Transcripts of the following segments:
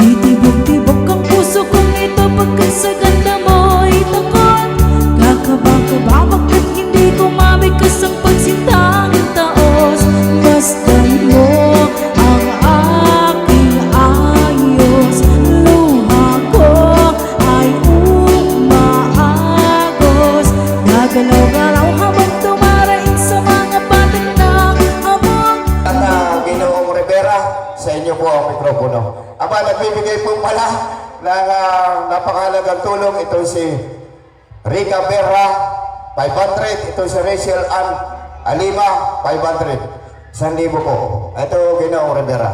Titibok-tibok ang puso kong ito pagkat sa ganda mo'y takot. Kakaba-kaba bakit hindi ko mabigkas ang pagsintang taos. Basta mo ang aking ayos, luha ko ay umaagos. Gagalaw-galaw habang tumaraing sa mga batik ng hamog. Ginoong Rivera, sa inyo po ang mikropono. Aba, nagbibigay po pala ng napakahalagang tulong. Ito si Rica Berra, 500. Ito si Rachel Ann Alima, 500. 1,000 po. Ito, Ginoong Rivera.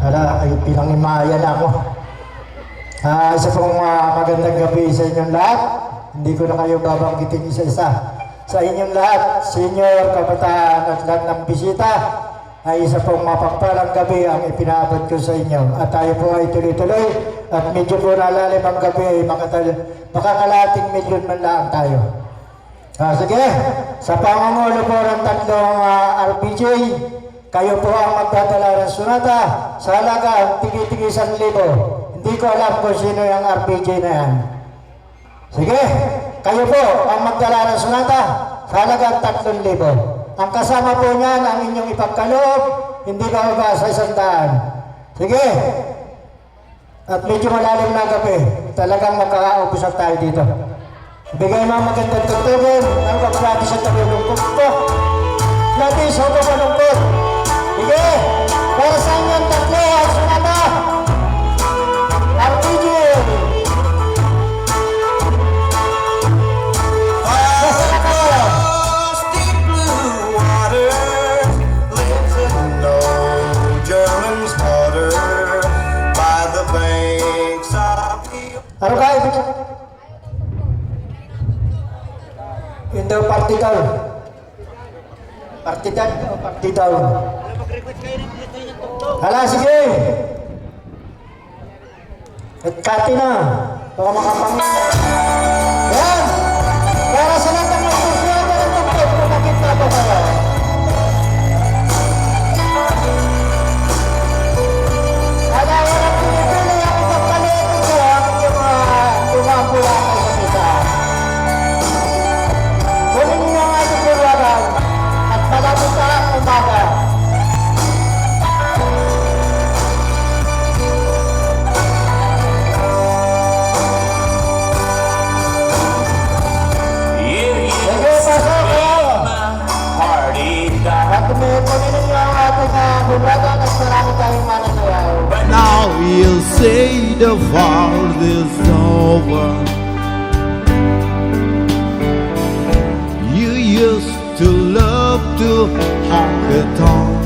Ala, ay pinangimaya na ako. Isa pong magandang gabi sa inyong lahat. Hindi ko na kayo babanggitin isa-isa. Sa inyong lahat, senior, kabataan at lahat ng bisita, ay isa pong mapagpalang gabi ang ipinaabot ko sa inyo. At tayo po ay tuloy-tuloy at medyo po nalalim ang gabi ay makakalating milyon man lang tayo. Sige, sa pangungulo po ng tatlong RPJ, kayo po ang magdadala ng sunata sa halaga tigi-tigi 1,000. Hindi ko alam kung sino yung RPJ na yan. Sige, kayo po ang magdala ng sunata sa halaga 3,000. Ang kasama po niyan ang inyong ipagkaloob, hindi bababa sa 100. Sige, at medyo malalim na gabi, talagang magkakaubusan tayo dito. Bigay mo ang magandang tugtugin, ang kaprati sa tabi-lungkot ko. Lati sa tabi-lungkot. Sige, para sa inyong tatlo ang sunata. RPG. Ano ka ibig? Yun daw party daw. Partidan o party daw. Hala, sige. At kati na. Baka makapangin. Yan. Para sa lahat ng magsusunod ng tugtog kung nakita ko kayo. Hala, walang pinipili ang ipagkaliit ko ang yung pula kayo sa misa. Kunin niyo ang ating pulagan at malapit sa umaga. But now you say the war is over. You used to love to honk it on,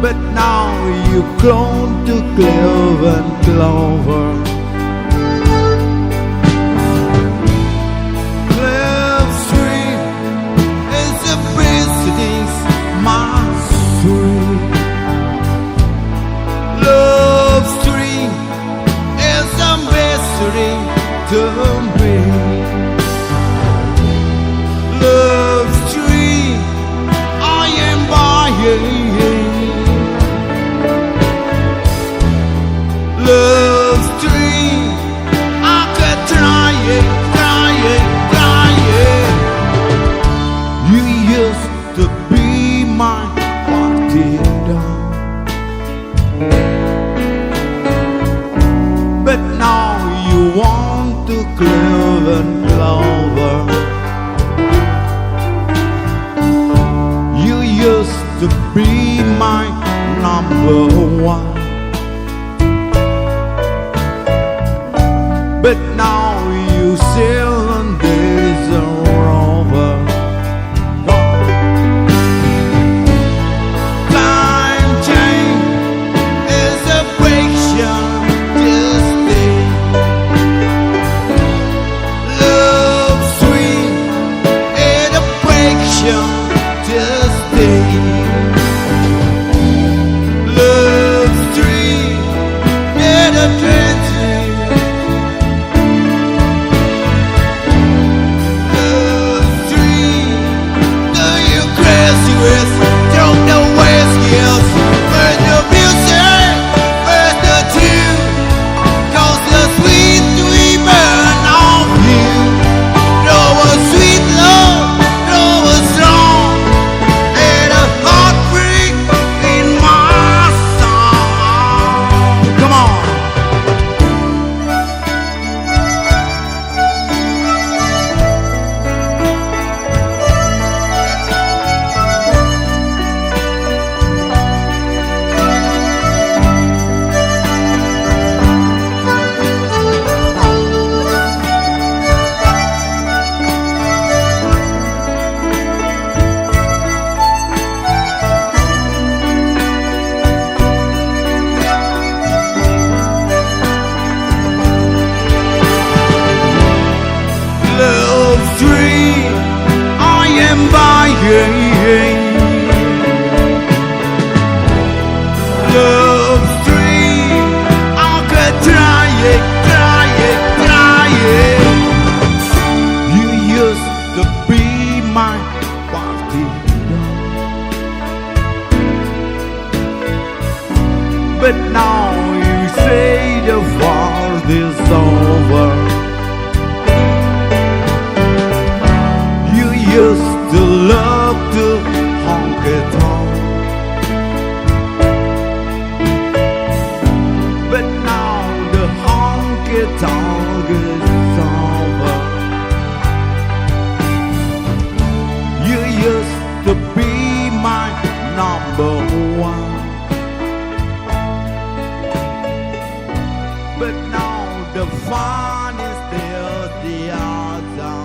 but now you grown to clover and clover. Love Stream is a mystery to me. Love Stream, I am buying. Love Stream, I could try it. You used to be my party dog, but now you want to clover and clover. You used to be my number one, but now you sail on days are over. Just stay. Love but now you say the war is over. You used to love to honky tonk, but now the honky tonk is over. You used to be my number one, but now the fun is still the other.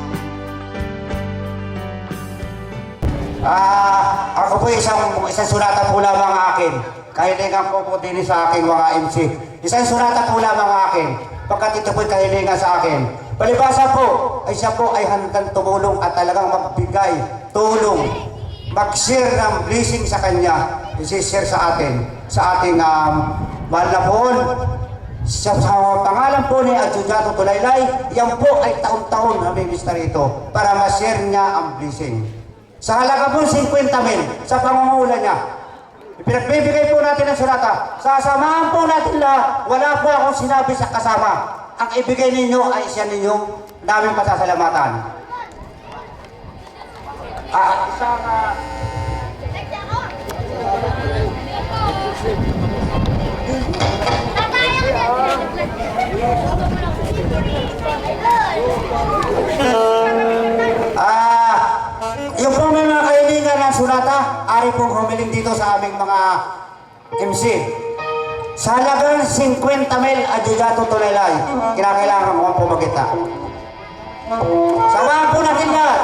Ako po isang surata po lamang akin. Kahilingan po po din sa aking mga MC. Isang surata po lamang akin. Pagkat ito po'y kahilingan sa akin. Palibasa po, ay siya po ay handang tumulong at talagang magbigay, tulong, mag-share ng blessing sa kanya, isi-share sa atin, sa ating mahal na poon. Sa pangalan po ni Adjudato Tulaylay, yan po ay taon-taon na may mister ito para ma-share niya ang blessing. Sa halaga po 50,000 sa pangungula niya. Ipinagbibigay po natin ang surata. Sasamahan po natin lahat. Wala po akong sinabi sa kasama. Ang ibigay ninyo ay siya ninyong naming pasasalamatan. Yung po may mga kahilingan ng surata, ari pong humiling dito sa aming mga MC. Sa halagang 50,000 Adjudato Tulaylay, kinakailangan mo po magkita. Samahan po natin lahat.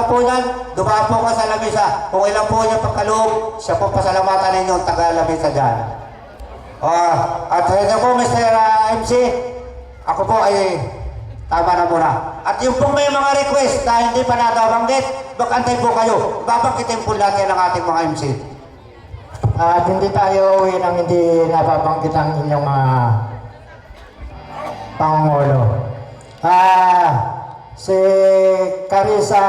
po yan, dumaan po ka sa lamesa. Kung ilan po yung pagkaloob, siya po pasalamatan ninyo ang taga-lamesa dyan. At ito po, Mr. MC, ako po ay tama na muna. At yung pong may mga request na hindi pa natabanggit, bakantay po kayo. Babangkitin po lahat yan ng ating mga MC. At hindi tayo uwi nang hindi nababanggit ang inyong mga Pangulo. Si Carissa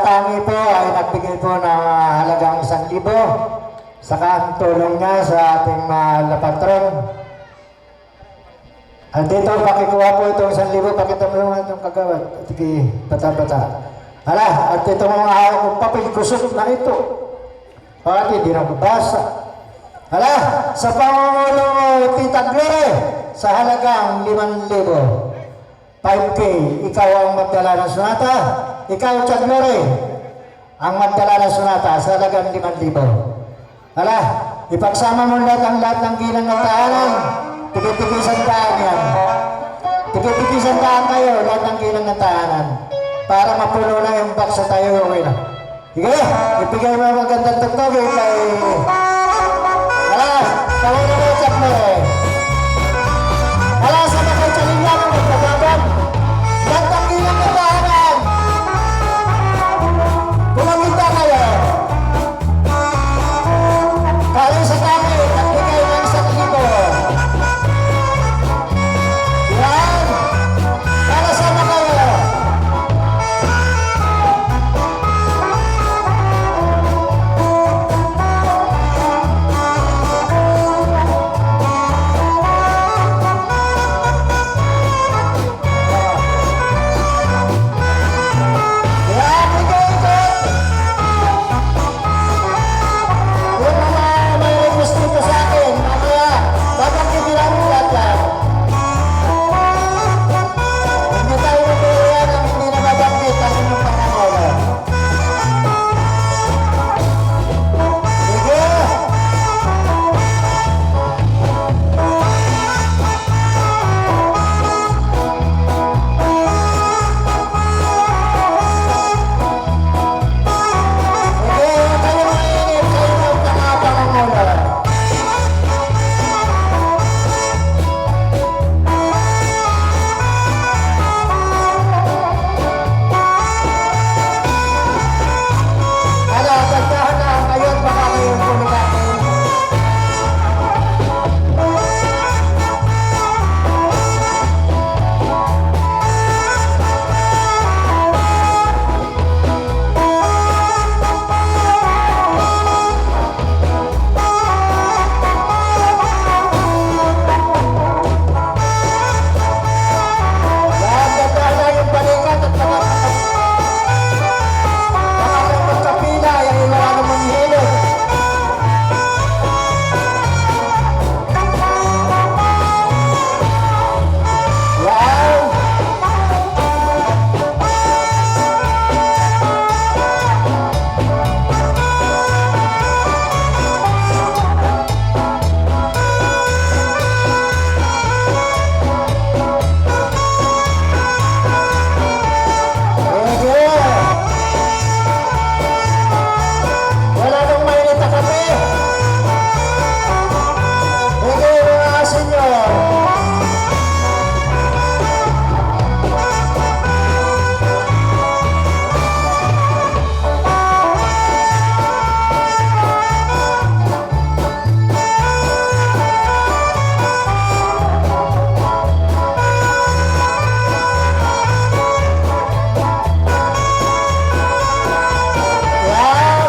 Tangi po ay nagbigay po ng halagang 1,000 saka ang tulong niya sa ating patron. At dito, pakikuha po itong 1,000, pakita mo naman itong kagawad. At sige, bata-bata. Hala, at itong mga papel kusot na ito. Bakit hindi na mabasa? Hala, sa Pangulo Tita Glory, sa halagang 5,000. 5K, ikaw ang magdala ng sunata. Ikaw, Tita Glory, ang magdala ng sunata sa halagang 5,000. Hala, ipagsama mo lahat ng ginang ng tahanan. Tigit-tigisan daan yan. Tigit-tigisan daan kayo, lahat ng ginang ng tahanan. Para mapuno na yung box sa tayo uwi na. Sige, ipigay mo ang magandang tugtogin kay... Hala, kawin na mo, Tita Glory. Hala, sana kayo sa linya mo, magpagabag. Lahat ng ginang ng tahanan. Kumamita kayo. Kali sa kami, nagbigay ng 1,000. Yan. Para sana kayo. Yan, bigay ito. Yung mga may request dito sa akin, mamaya, babangkitin namin lahat yan. Hindi tayo natuloyan ang hindi na mabanggit ang inyong Pangulo. Sige! Sige, huwag kayong mainit, kayo ang mga Pangulo. Hala, tagdahan na kayo at baka kayong puno natin. Yan, tagdahan na yung balikat at baka kayong magkapila, yan yung mga naman hilot. Yan. Sige. Wala nang mainit na kape. Sige, mga senyor. Yan.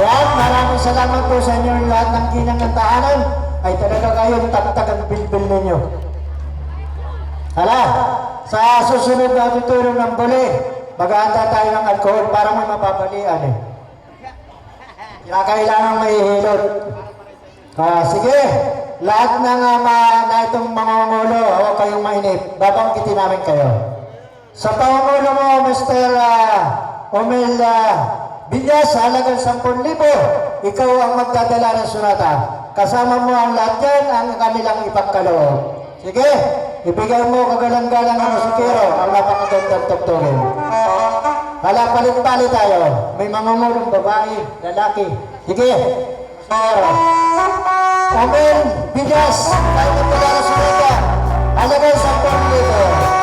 Yan, maraming salamat po sa inyo lahat ng ginang ng tahanan. Ay talaga kayo tagtag ang bilbil ninyo. Hala, sa susunod na tutulong ng buli, mag-aanda tayo ng alkohol para may mapapalian eh. Kaya kailangan may hilot. Sige, lahat ng na itong mga ngulo, huwag kayong mainip. Babanggitin namin kayo. Sa pangulo mo, Mr. Omel Villas, halagang 10,000. Ikaw ang magdadala ng sunata. Kasama mo ang lahat yan, ang kanilang ipagkaloob. Sige, ibigay mo kagalang-galang ng musikero ang napakagandang tukturin. Hala, palit-palit tayo. May mga ngulong babae, lalaki. Sige, Mr. Omel Villas, tayo magdala ng sunata. Halagang 10,000.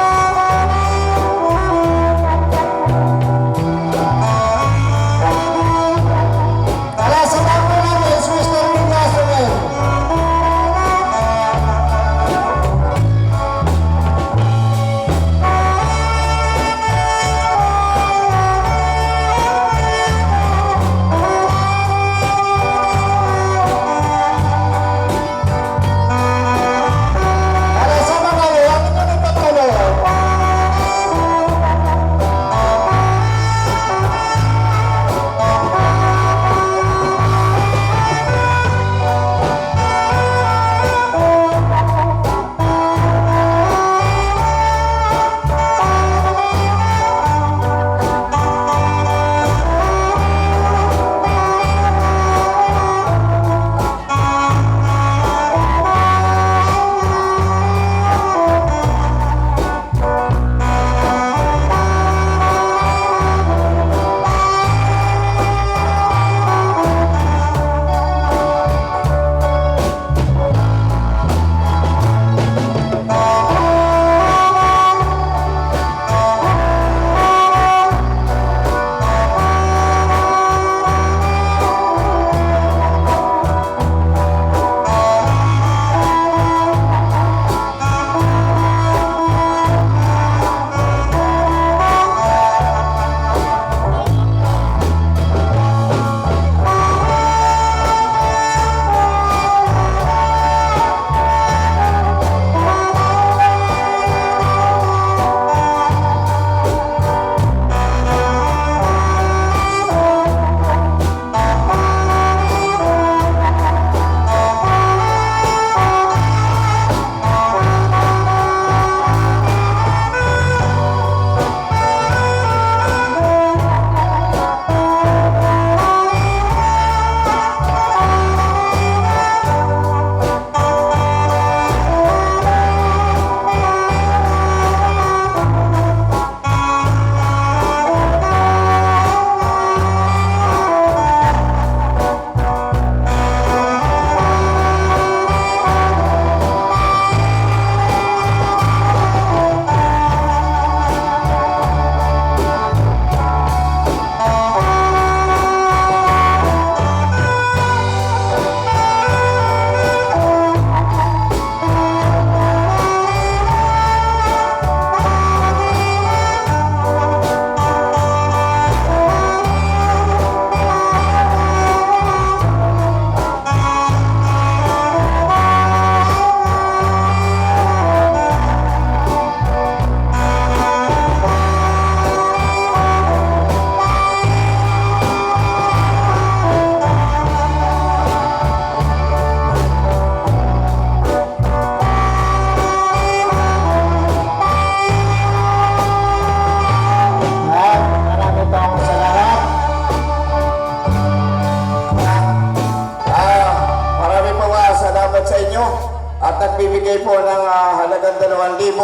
nagbibigay po ng halagang 2,000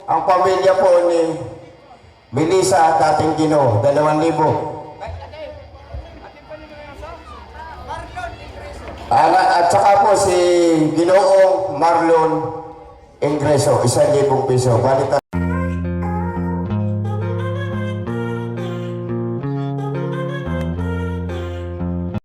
ang pamilya po ni Melissa dating Ginoo, 2,000. At saka po si Ginoong Marlon Ingreso, 1,000 piso. Balitan.